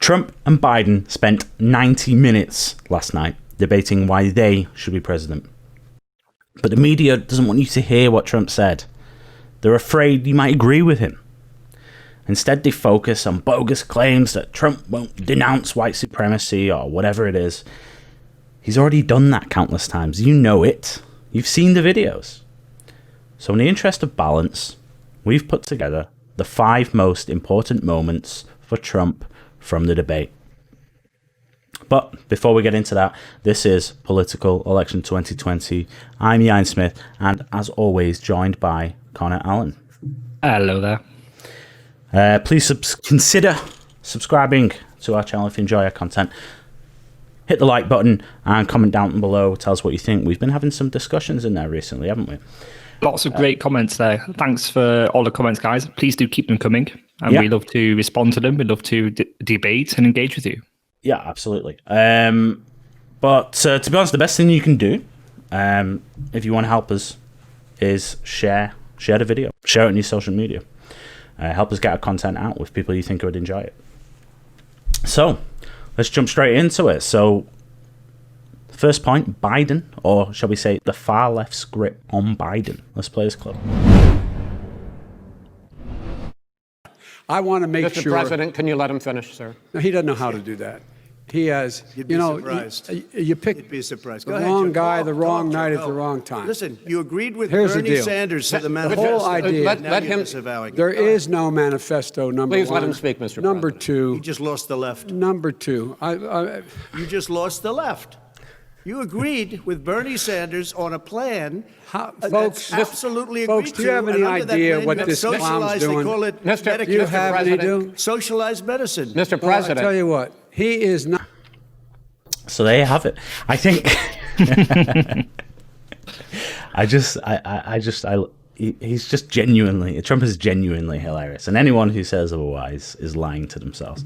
Trump and Biden spent 90 minutes last night debating why they should be president. But the media doesn't want you to hear what Trump said. They're afraid you might agree with him. Instead, they focus on bogus claims that Trump won't denounce white supremacy or whatever it is. He's already done that countless times. You know it. You've seen the videos. So in the interest of balance, we've put together the 5 most important moments for Trump from the debate. But before we get into that, this is Political Election 2020. I'm Ian Smith, and as always, joined by Connor Allen. Hello there. Please consider subscribing to our channel if you enjoy our content. Hit the like button and comment down below. Tell us what you think. We've been having some discussions in there recently, haven't we? Lots of great comments there. Thanks for all the comments, guys. Please do keep them coming. And we love to respond to them. We love to debate and engage with you. Yeah, absolutely. But to be honest, the best thing you can do, if you want to help us, is share the video. Share it on your social media. Help us get our content out with people you think would enjoy it. So, let's jump straight into it. So, first point, Biden, or shall we say the far left's grip on Biden. Let's play this clip. I want to make Mr. sure... Mr. President, can you let him finish, sir? No, he doesn't know how to do that. He has... You'd be surprised. You pick You'd be surprised. the wrong guy, the wrong night at the wrong time. Listen, you agreed with Here's the Bernie deal. Sanders to the The manifesto. whole idea... Let him... There is no manifesto, number Please one. let him speak, Mr. Number President. two... You just lost the left. Number two... You just lost the left. You agreed with Bernie Sanders on a plan folks, that's absolutely folks, agreed do you have to, any and under that idea plan, what you have this clown's socialized, doing? They call it Mr. Medicare. Do you have any President. Socialized medicine. Mr. Well, I President. tell you what, he is not... So there you have it. I think he's just genuinely, Trump is genuinely hilarious, and anyone who says otherwise is lying to themselves.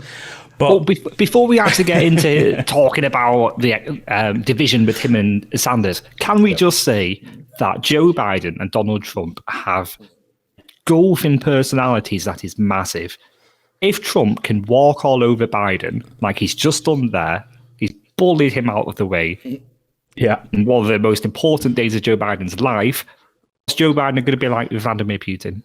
But before we actually get into talking about the division with him and Sanders, can we just say that Joe Biden and Donald Trump have gulf in personalities that is massive. If Trump can walk all over Biden like he's just done there, he's bullied him out of the way. Yeah. In one of the most important days of Joe Biden's life, is Joe Biden going to be like with Vladimir Putin?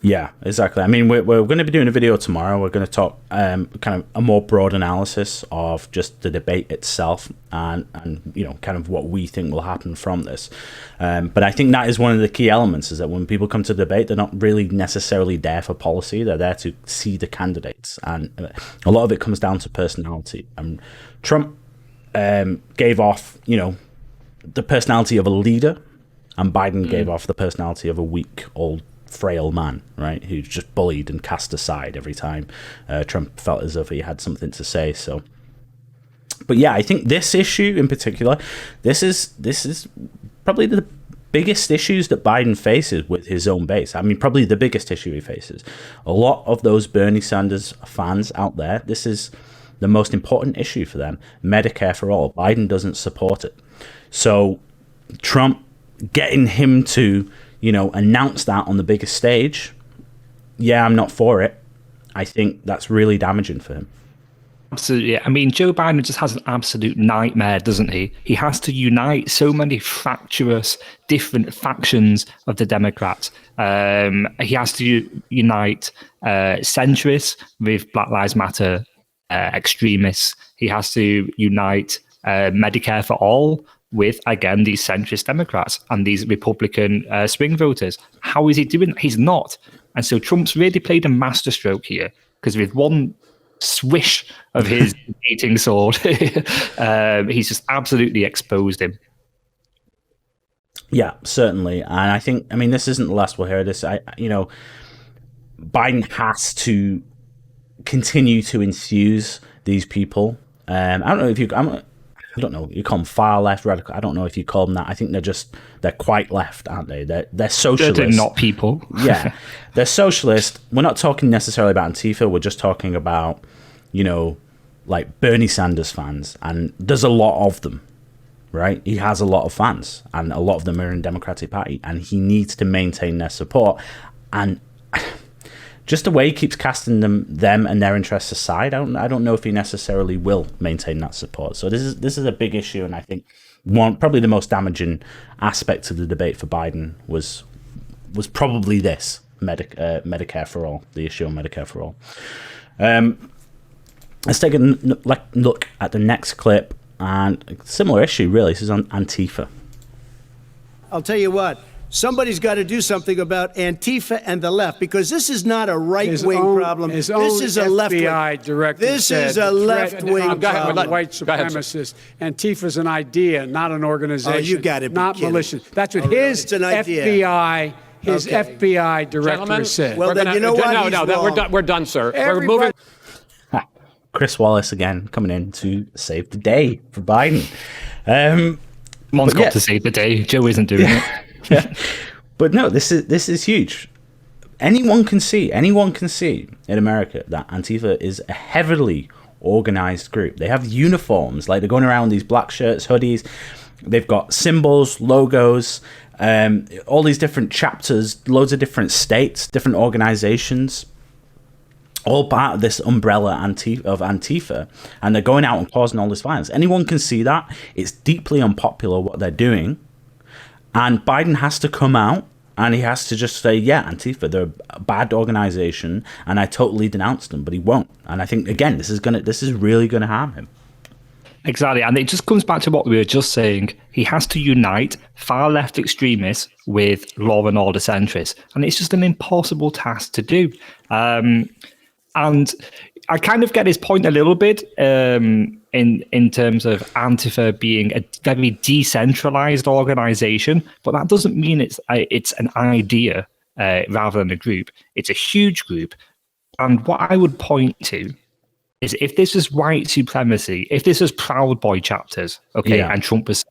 Yeah, exactly. I mean, we're going to be doing a video tomorrow. We're going to talk kind of a more broad analysis of just the debate itself and you know, kind of what we think will happen from this. But I think that is one of the key elements, is that when people come to debate, they're not really necessarily there for policy. They're there to see the candidates. And a lot of it comes down to personality. Trump gave off, you know, the personality of a leader, and Biden gave off the personality of a weak, old, frail man, right, who's just bullied and cast aside every time Trump felt as if he had something to say. So, but yeah, I think this issue in particular, this is probably the biggest issues that Biden faces with his own base. I mean, probably the biggest issue he faces. A lot of those Bernie Sanders fans out there, this is the most important issue for them. Medicare for all. Biden doesn't support it. So Trump getting him to, you know, announce that on the biggest stage, yeah, I'm not for it. I think that's really damaging for him. Absolutely. I mean, Joe Biden just has an absolute nightmare, doesn't he? He has to unite so many fractious, different factions of the Democrats. He has to unite centrists with Black Lives Matter extremists. He has to unite Medicare for all with, again, these centrist Democrats and these Republican swing voters. How is he doing that? He's not. And so Trump's really played a masterstroke here, because with one swish of his eating sword, he's just absolutely exposed him. Yeah, certainly. And I think, I mean, this isn't the last we'll hear of this. You know, Biden has to continue to infuse these people. I don't know if you... I don't know, you call them far left, radical. I don't know if you call them that. I think they're quite left, aren't they? They're socialist. They're not people. Yeah, they're socialist. We're not talking necessarily about Antifa. We're just talking about, you know, like Bernie Sanders fans. And there's a lot of them, right? He has a lot of fans, and a lot of them are in the Democratic Party, and he needs to maintain their support. And just the way he keeps casting them and their interests aside, I don't know if he necessarily will maintain that support. So this is a big issue, and I think probably the most damaging aspect of the debate for Biden was probably this Medicare for all, the issue on Medicare for all. Let's take a look at the next clip, and a similar issue really. This is on Antifa. I'll tell you what. Somebody's got to do something about Antifa and the left, because this is not a right-wing problem. His This own is a left-wing. FBI director This said is a left-wing go ahead, problem. white supremacists. Antifa's an idea, not an organization. Oh, you gotta be not kidding. malicious. That's what Oh, really? his It's an idea. FBI director Gentlemen, said. Well, then you know what? No, He's no, wrong. we're done, sir. We're Everybody- moving. Chris Wallace again coming in to save the day for Biden. Mon's But got yeah. to save the day. Joe isn't doing it. But no, this is huge. Anyone can see in America that Antifa is a heavily organized group. They have uniforms, like they're going around with these black shirts, hoodies. They've got symbols, logos, all these different chapters, loads of different states, different organizations, all part of this umbrella of Antifa, and they're going out and causing all this violence. Anyone can see that. It's deeply unpopular what they're doing, and Biden has to come out and he has to just say, yeah, Antifa, they're a bad organization, and I totally denounce them, but he won't. And I think, again, this is really going to harm him. Exactly. And it just comes back to what we were just saying. He has to unite far left extremists with law and order centrists. And it's just an impossible task to do. And I kind of get his point a little bit in terms of Antifa being a very decentralized organization, but that doesn't mean it's an idea rather than a group. It's a huge group. And what I would point to is, if this is white supremacy, if this is Proud Boy chapters, okay, Yeah. and Trump was,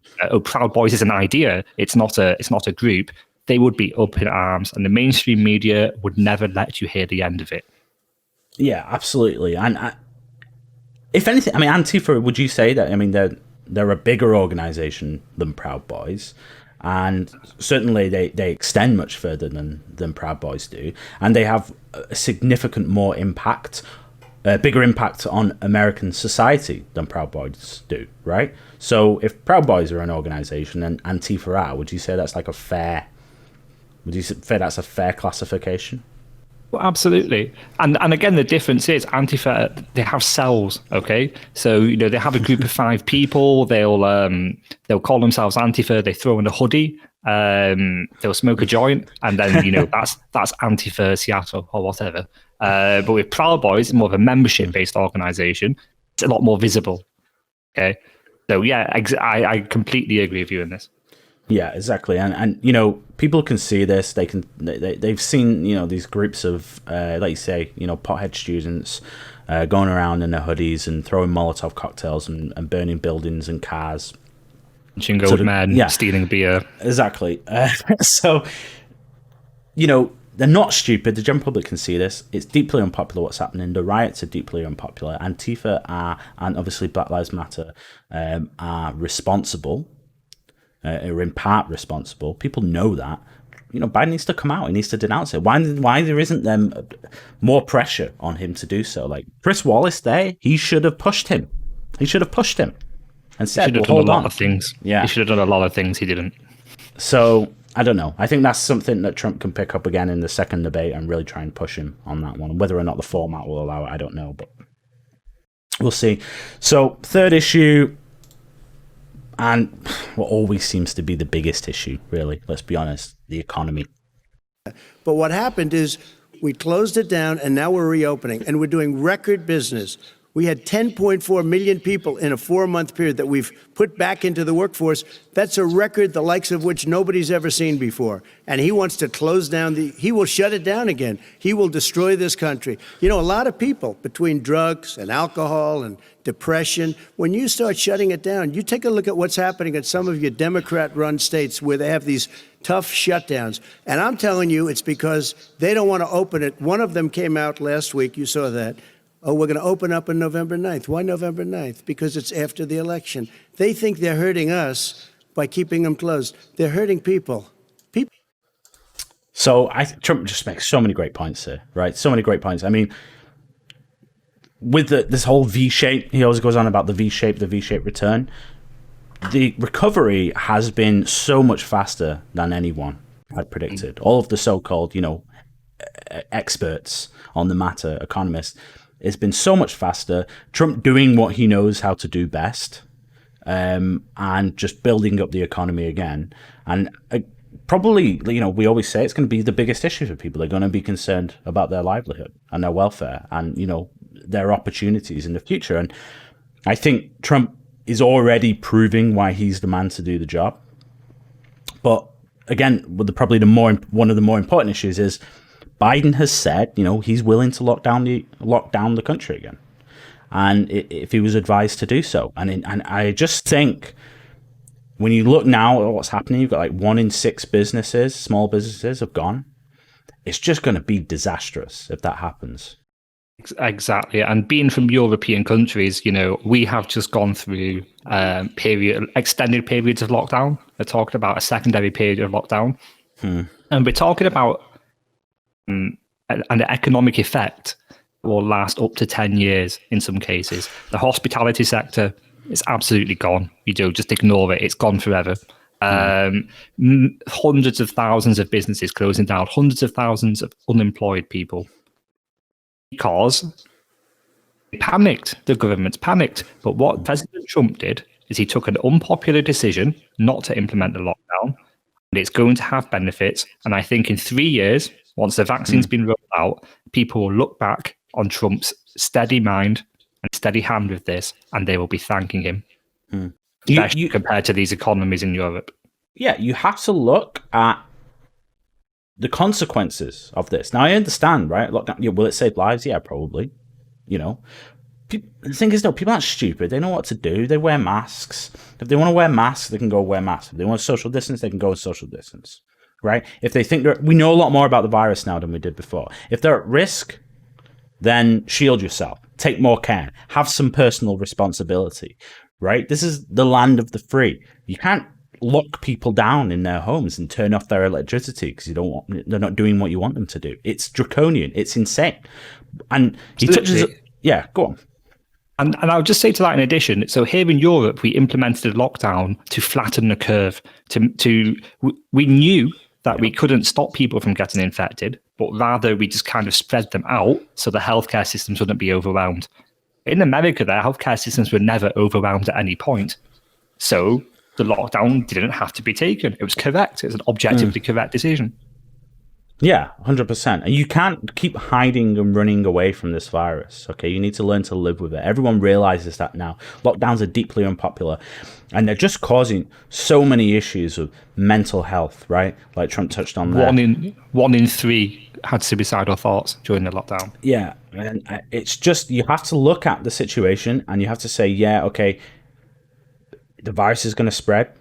Proud Boys is an idea, it's not a group, they would be up in arms, and the mainstream media would never let you hear the end of it. Yeah, absolutely. And if anything, I mean, Antifa, would you say that? I mean, they're a bigger organization than Proud Boys, and certainly they extend much further than Proud Boys do, and they have a significant more impact, a bigger impact on American society than Proud Boys do, right? So if Proud Boys are an organization and Antifa are, would you say that's like would you say that's a fair classification? Well, absolutely. And again, the difference is Antifa, they have cells, okay? So, they have a group of 5 people, they'll call themselves Antifa, they throw in a hoodie, they'll smoke a joint, and then, that's Antifa Seattle or whatever. But with Proud Boys, it's more of a membership-based organization. It's a lot more visible, okay? So, yeah, I completely agree with you in this. Yeah, exactly. And people can see this. They've seen, these groups of, like you say, pothead students going around in their hoodies and throwing Molotov cocktails and burning buildings and cars. Punching old men, stealing beer. Exactly. So, they're not stupid. The general public can see this. It's deeply unpopular what's happening. The riots are deeply unpopular. Antifa and obviously Black Lives Matter are responsible. Are in part responsible. People know that. Biden needs to come out. He needs to denounce it. Why there isn't more pressure on him to do so? Like Chris Wallace there, he should have pushed him. And said, He should have done a lot of things. Yeah. He should have done a lot of things he didn't. So, I don't know. I think that's something that Trump can pick up again in the second debate and really try and push him on that one. Whether or not the format will allow it, I don't know. But we'll see. So, third issue, and what always seems to be the biggest issue, really, let's be honest, the economy. But what happened is we closed it down, and now we're reopening, and we're doing record business. We had 10.4 million people in a 4-month period that we've put back into the workforce. That's a record the likes of which nobody's ever seen before. And he wants to close down he will shut it down again. He will destroy this country. A lot of people, between drugs and alcohol and depression, when you start shutting it down, you take a look at what's happening in some of your Democrat-run states where they have these tough shutdowns. And I'm telling you, it's because they don't want to open it. One of them came out last week. You saw that. Oh, we're going to open up on November 9th. Why November 9th? Because it's after the election. They think they're hurting us by keeping them closed. They're hurting people. So Trump just makes so many great points here, right? So many great points. I mean, with this whole V shape, he always goes on about the V shape return. The recovery has been so much faster than anyone had predicted. All of the so-called, experts on the matter, economists, it's been so much faster. Trump doing what he knows how to do best, and just building up the economy again. And probably, we always say it's going to be the biggest issue for people. They're going to be concerned about their livelihood and their welfare and, their opportunities in the future. And I think Trump is already proving why he's the man to do the job. But again, one of the more important issues is Biden has said, he's willing to lock down the country again, and if he was advised to do so. And I just think when you look now at what's happening, you've got like 1 in 6 businesses, small businesses, have gone. It's just going to be disastrous if that happens. Exactly. And being from European countries, we have just gone through extended periods of lockdown. They're talking about a secondary period of lockdown. And we're talking about an economic effect that will last up to 10 years in some cases. The hospitality sector is absolutely gone. Just ignore it. It's gone forever. Hundreds of thousands of businesses closing down, hundreds of thousands of unemployed people. Because they panicked, the government's panicked. But what President Trump did is he took an unpopular decision not to implement the lockdown, and it's going to have benefits. And I think in 3 years, once the vaccine's been rolled out, people will look back on Trump's steady mind and steady hand with this, and they will be thanking him, especially compared to these economies in Europe. Yeah, you have to look at the consequences of this. Now, I understand, right? Lockdown, will it save lives? Yeah, probably. The thing is, people aren't stupid. They know what to do. They wear masks. If they want to wear masks, they can go wear masks. If they want social distance, they can go social distance, right? If they think we know a lot more about the virus now than we did before. If they're at risk, then shield yourself. Take more care. Have some personal responsibility, right? This is the land of the free. You can't lock people down in their homes and turn off their electricity because they're not doing what you want them to do. It's draconian. It's insane. And he touches. Yeah, go on. And I'll just say to that in addition, so here in Europe, we implemented a lockdown to flatten the curve. We knew that we couldn't stop people from getting infected, but rather we just kind of spread them out so the healthcare systems wouldn't be overwhelmed. In America, their healthcare systems were never overwhelmed at any point. So the lockdown didn't have to be taken. It was correct. It was an objectively correct decision. Yeah, 100%. And you can't keep hiding and running away from this virus, okay? You need to learn to live with it. Everyone realizes that now. Lockdowns are deeply unpopular, and they're just causing so many issues of mental health, right? Like Trump touched on there. 1 in 3 had suicidal thoughts during the lockdown. Yeah, and it's just, you have to look at the situation and you have to say, yeah, okay, the virus is going to spread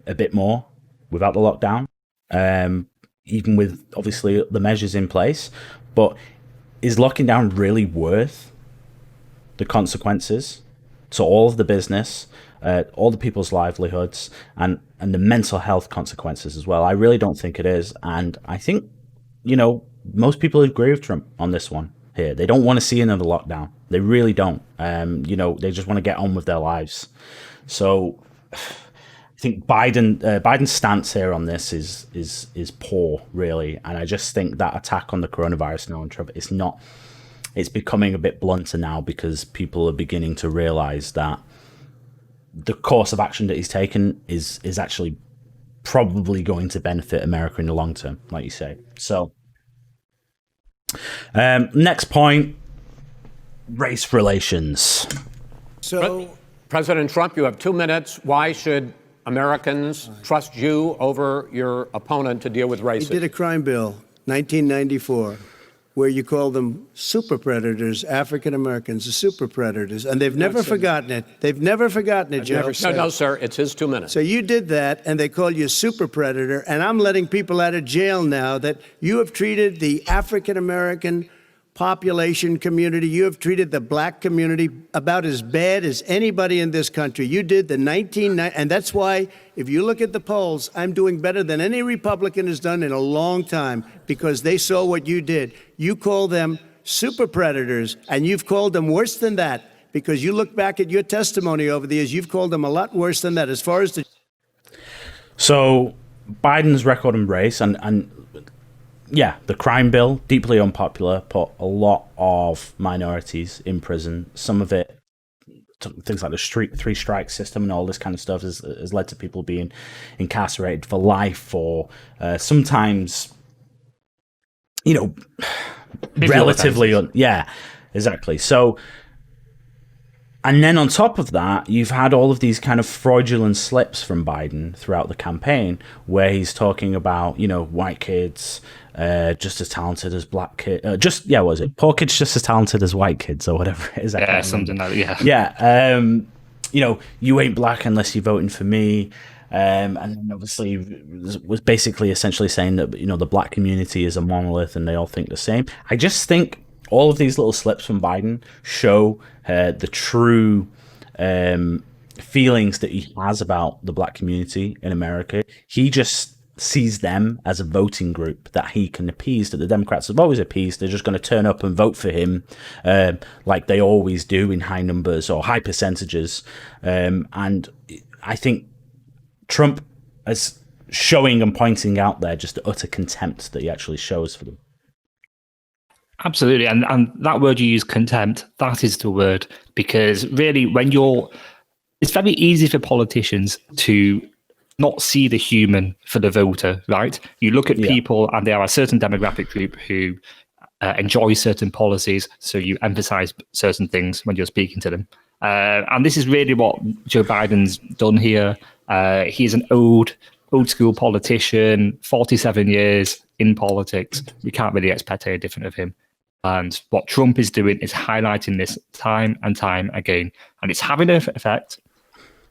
a bit more without the lockdown, even with obviously the measures in place. But is locking down really worth the consequences to all of the business, all the people's livelihoods, and the mental health consequences as well? I really don't think it is. And I think, most people agree with Trump on this one here. They don't want to see another lockdown. They really don't. They just want to get on with their lives. So I think Biden's stance here on this is poor, really. And I just think that attack on the coronavirus now on Trump, it's becoming a bit blunter now because people are beginning to realize that the course of action that he's taken is actually probably going to benefit America in the long term, like you say. So next point, race relations. So, President Trump, you have 2 minutes. Why should Americans trust you over your opponent to deal with racism? he did a crime bill, 1994, where you call them super predators, African Americans, the super predators, and they've never forgotten it. They've never forgotten it, Joe. No, sir, it's his 2 minutes. So you did that, and they call you a super predator, and I'm letting people out of jail now that you have treated the African American population community. You have treated the black community about as bad as anybody in this country. You did the 1990, and that's why, if you look at the polls, I'm doing better than any Republican has done in a long time, because they saw what you did. You call them super predators, and you've called them worse than that, because you look back at your testimony over the years, you've called them a lot worse than that. As far as the... So Biden's record and race, and yeah, the crime bill, deeply unpopular, put a lot of minorities in prison. Some of it, things like the three strike system and all this kind of stuff, has led to people being incarcerated for life, or sometimes, relatively, yeah, exactly. So, and then on top of that, you've had all of these kind of fraudulent slips from Biden throughout the campaign, where he's talking about, white kids just as talented as black kids. What was it? Poor kids just as talented as white kids, or whatever it is. Yeah, something like that. Yeah. You ain't black unless you're voting for me. And then obviously was basically essentially saying that, the black community is a monolith and they all think the same. I just think all of these little slips from Biden show the true feelings that he has about the black community in America. He just sees them as a voting group that he can appease, that the Democrats have always appeased. They're just going to turn up and vote for him like they always do in high numbers or high percentages. And I think Trump is showing and pointing out there just the utter contempt that he actually shows for them. Absolutely. And that word you use, contempt, that is the word. Because really, it's very easy for politicians to not see the human for the voter, right? You look at people and there are a certain demographic group who enjoy certain policies, so you emphasize certain things when you're speaking to them. And this is really what Joe Biden's done here. He's an old school politician, 47 years in politics. We can't really expect any different of him. And what Trump is doing is highlighting this time and time again. And it's having an effect,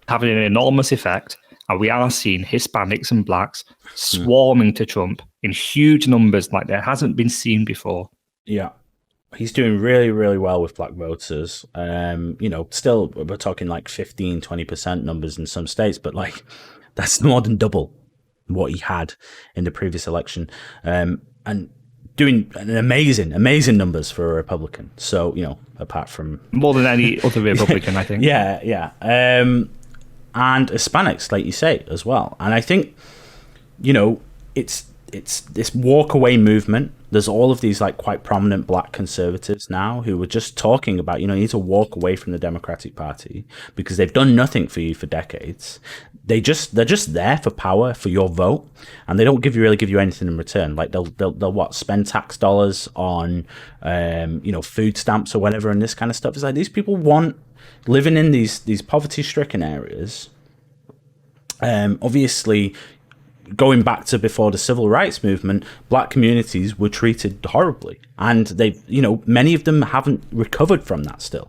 having an enormous effect. And we are seeing Hispanics and blacks swarming to Trump in huge numbers like there hasn't been seen before. Yeah. He's doing really, really well with black voters. Still, we're talking like 15, 20% numbers in some states, but like that's more than double what he had in the previous election. And doing an amazing numbers for a Republican. So, apart from... More than any other Republican, I think. Yeah. And Hispanics, like you say, as well. And I think, it's this walk away movement. There's all of these like quite prominent black conservatives now who were just talking about, you need to walk away from the Democratic Party because they've done nothing for you for decades. They're just there for power, for your vote, and they don't really give you anything in return. Like they'll spend tax dollars on food stamps or whatever and this kind of stuff. It's like these people want living in these poverty stricken areas. Obviously, going back to before the civil rights movement, black communities were treated horribly, and many of them haven't recovered from that still.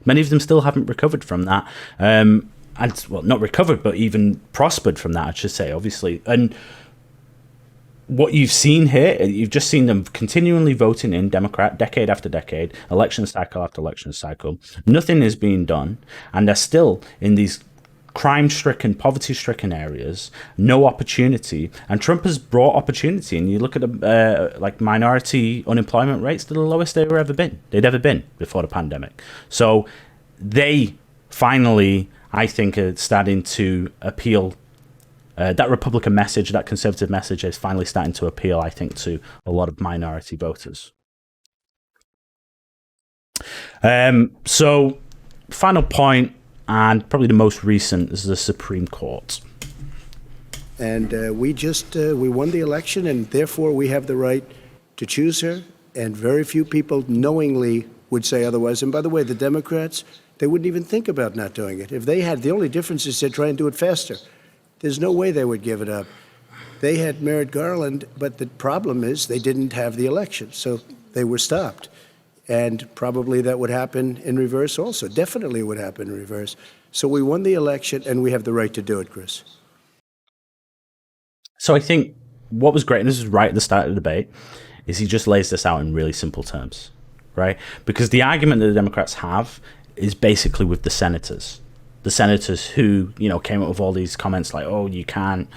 Many of them still haven't recovered from that. Not recovered, but even prospered from that, I should say, obviously. And what you've seen here, you've just seen them continually voting in Democrat decade after decade, election cycle after election cycle. Nothing is being done, and they're still in these crime-stricken, poverty-stricken areas, no opportunity. And Trump has brought opportunity. And you look at the minority unemployment rates, they're the lowest they'd ever been before the pandemic. So they finally, I think, are starting to appeal. That Republican message, that conservative message, is finally starting to appeal, I think, to a lot of minority voters. So, final point, and probably the most recent, is the Supreme Court. And we won the election, and therefore we have the right to choose her. And very few people knowingly would say otherwise. And by the way, the Democrats, they wouldn't even think about not doing it. If they had, the only difference is they'd try and do it faster. There's no way they would give it up. They had Merrick Garland, but the problem is they didn't have the election, so they were stopped. And probably that would happen in reverse also. Definitely would happen in reverse. So we won the election, and we have the right to do it, Chris. So I think what was great, and this is right at the start of the debate, is he just lays this out in really simple terms. right? Because the argument that the Democrats have is basically with the senators. The senators who, you know, came up with all these comments like, oh, you can't,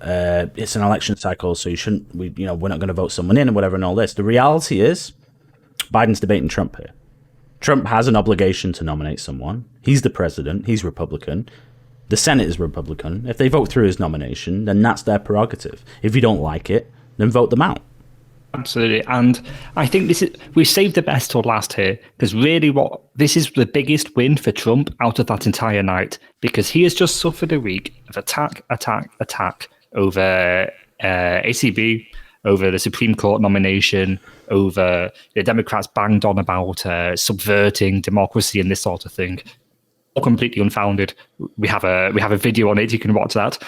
it's an election cycle, so you shouldn't, we're not going to vote someone in and whatever and all this. The reality is Biden's debating Trump here. Trump has an obligation to nominate someone. He's the president. He's Republican. The Senate is Republican. If they vote through his nomination, then that's their prerogative. If you don't like it, then vote them out. Absolutely. And I think we've saved the best till last here, because really this is the biggest win for Trump out of that entire night, because he has just suffered a week of attack over ACB, over the Supreme Court nomination, over the Democrats banged on about subverting democracy and this sort of thing. All completely unfounded. We have a video on it. You can watch that.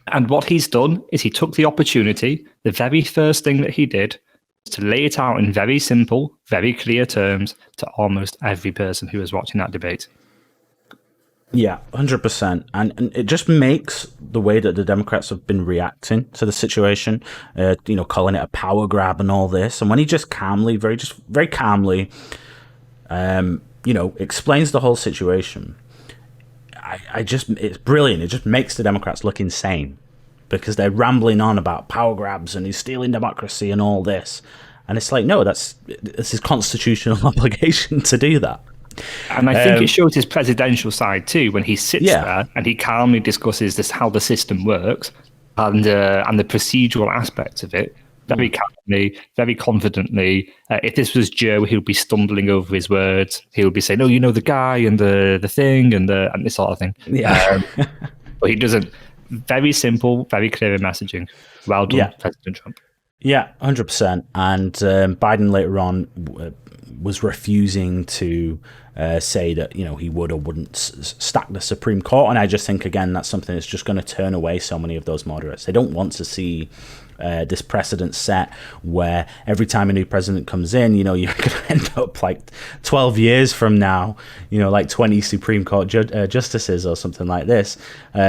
And what he's done is he took the opportunity. The very first thing that he did was to lay it out in very simple, very clear terms to almost every person who was watching that debate. Yeah, 100%. And it just makes the way that the Democrats have been reacting to the situation, calling it a power grab and all this. And when he just calmly, very calmly, explains the whole situation, it's brilliant. It just makes the Democrats look insane because they're rambling on about power grabs and he's stealing democracy and all this. And it's like, no, that's his constitutional obligation to do that. And I think it shows his presidential side too, when he sits there and he calmly discusses how the system works and the procedural aspects of it. Very calmly, very confidently. If this was Joe, he'll be stumbling over his words. He'll be saying, "Oh, you know the guy and the thing and this sort of thing." Yeah, but he doesn't. Very simple, very clear in messaging. Well done, President Trump. Yeah, 100%. And Biden later on was refusing to say that he would or wouldn't stack the Supreme Court. And I just think again that's something that's just going to turn away so many of those moderates. They don't want to see this precedent set where every time a new president comes in, you're going to end up like 12 years from now, like 20 Supreme Court justices or something like this,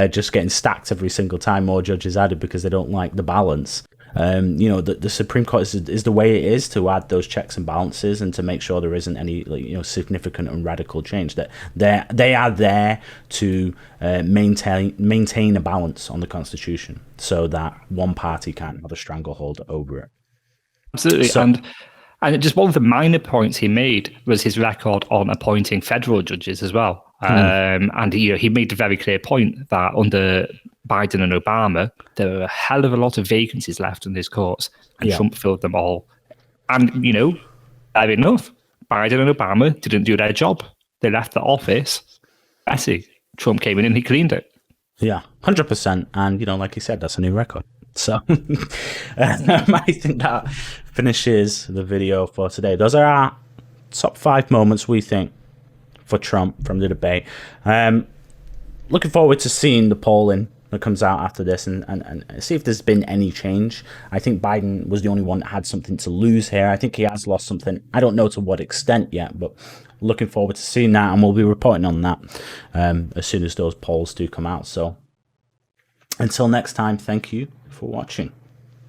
just getting stacked every single time, more judges added because they don't like the balance. The Supreme Court is the way it is to add those checks and balances and to make sure there isn't any significant and radical change. That they are there to maintain a balance on the Constitution so that one party can't have a stranglehold over it. Absolutely. And just one of the minor points he made was his record on appointing federal judges as well. And he made a very clear point that under Biden and Obama, there were a hell of a lot of vacancies left in these courts, and Trump filled them all. And, fair enough, Biden and Obama didn't do their job. They left the office messy. Trump came in and he cleaned it. Yeah, 100%. And, like you said, that's a new record. So I think that finishes the video for today. Those are our top 5 moments we think for Trump from the debate. Looking forward to seeing the polling that comes out after this and see if there's been any change. I think Biden was the only one that had something to lose here. I think he has lost something. I don't know to what extent yet, but looking forward to seeing that, and we'll be reporting on that as soon as those polls do come out. So until next time, thank you for watching.